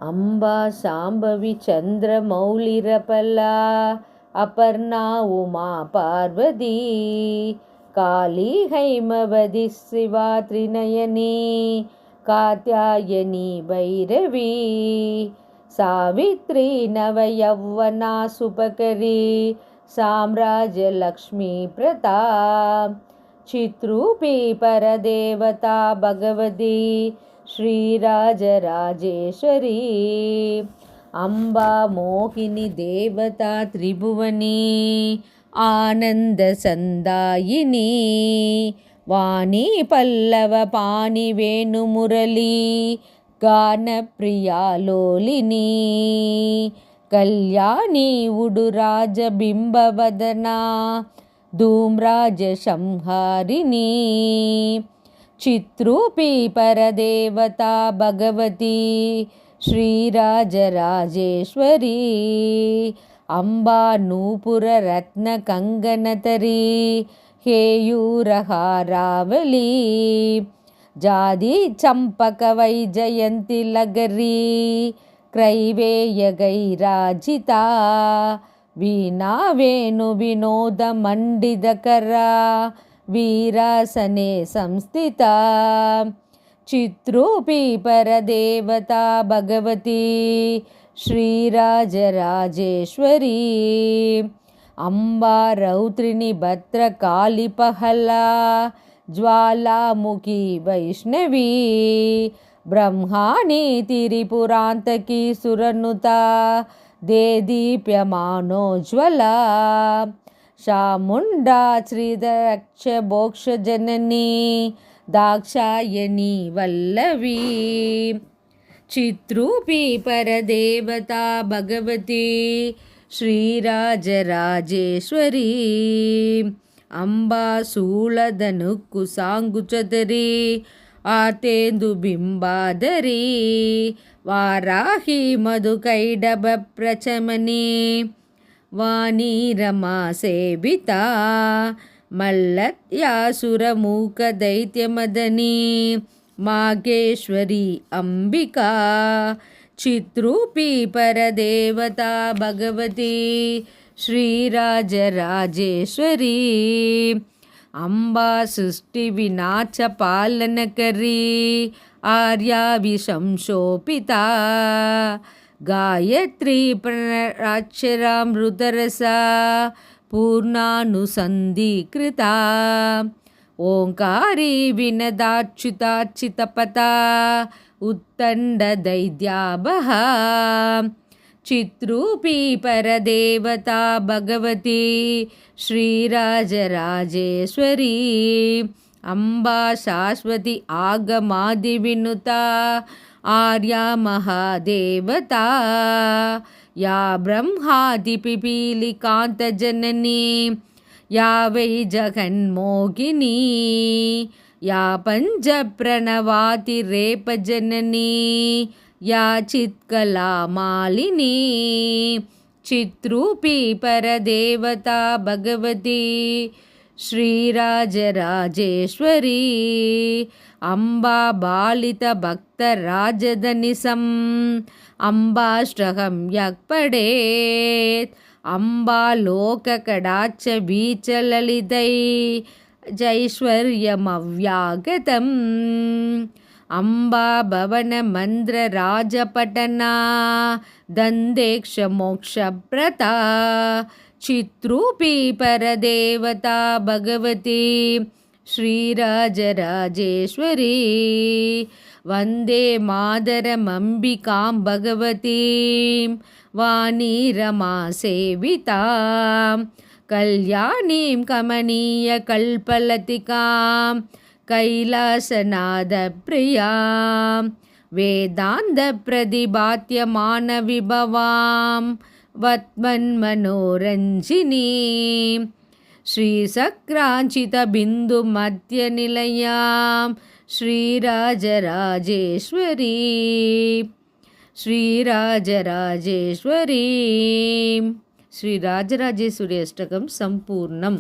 अम्बा शाम्भवी चन्द्रमौलिरपला अपर्णा उमा पार्वती काली हैमवती शिवा त्रिनयनी कात्यायनी भैरवी सावित्री नवयौवना सुपकरी साम्राज्यलक्ष्मी प्रदा चित्रूपी परदेवता भगवती श्रीराजराजेश्वरी अम्बा मोहिनी देवता त्रिभुवनी आनन्दसन्दायिनी वाणी पल्लव पाणि वेणुमुरली गानप्रिया लोलिनी कल्याणी उडुराजबिम्बवदना धूम्राजसंहारिणी चित्रूपी परदेवता भगवती श्रीराजराजेश्वरी अम्बा नूपुररत्नकङ्गनतरी हेयूरहारावली जादी चम्पकवैजयन्ती लगरी क्रैवेयगैराजिता वीणा वेणुविनोदमण्डितकरा वीरासने संस्थिता चित्रूपी परदेवता भगवती श्रीराजराजेश्वरी अम्बा रौद्रिणी भद्रकालिपहला ज्वालामुखी वैष्णवी ब्रह्माणी त्रिपुरान्तकी सुरनुता देदीप्यमानोज्ज्वला चामुण्डा श्रीदक्षमोक्षजननी दाक्षायणी वल्लवी चित्रूपी परदेवता भगवती श्रीराजराजेश्वरी अम्बा शूलधनुक्कुशाङ्कुचधरी आर्तेन्दुबिम्बाधरी वाराही मधुकैडभप्रचमनी वाणी रमा सेविता मल्लत्यासुरमूकदैत्यमदनी मागेश्वरी अम्बिका चित्रूपी परदेवता भगवती श्रीराजराजेश्वरी अम्बा सृष्टिविनाशपालनकरी आर्याविशंशोपिता गायत्री प्रणराक्षरामृतरसा पूर्णानुसन्धीकृता ओङ्कारी विनदाच्युताच्युतपथा उत्तण्डदैत्याबहा चित्रूपी परदेवता भगवती श्रीराजराजेश्वरी अम्बा शाश्वती आगमादिविनुता आर्या महादेवता या ब्रह्मादिपिपीलिकान्तजननी या वै जगन्मोहिनी या पञ्चप्रणवातिरेपजननी या चित्कलामालिनी चित्रूपी परदेवता भगवती श्रीराजराजेश्वरी अम्बा बालितभक्तराजधनिसम् अम्बाष्टकं यः पठेत् अम्बा लोककटाक्षवीचललितै जैश्वर्यमव्यागतम् अम्बा भवनमन्त्रराजपटना दन्देक्षमोक्षप्रदा चित्रूपी परदेवता भगवती श्रीराजराजेश्वरी वन्दे मातरमम्बिकां भगवतीं वाणी रमा सेवितां कल्याणीं कमनीयकल्पलतिकां कैलासनाथप्रियां वेदान्तप्रतिभात्यमानविभवां वत्मन्मनोरञ्जिनीं श्रीसक्राञ्चितबिन्दुमध्यनिलयां श्रीराजराजेश्वरी श्रीराजराजेश्वरी श्रीराजराजेश्वरी अष्टकं सम्पूर्णम्।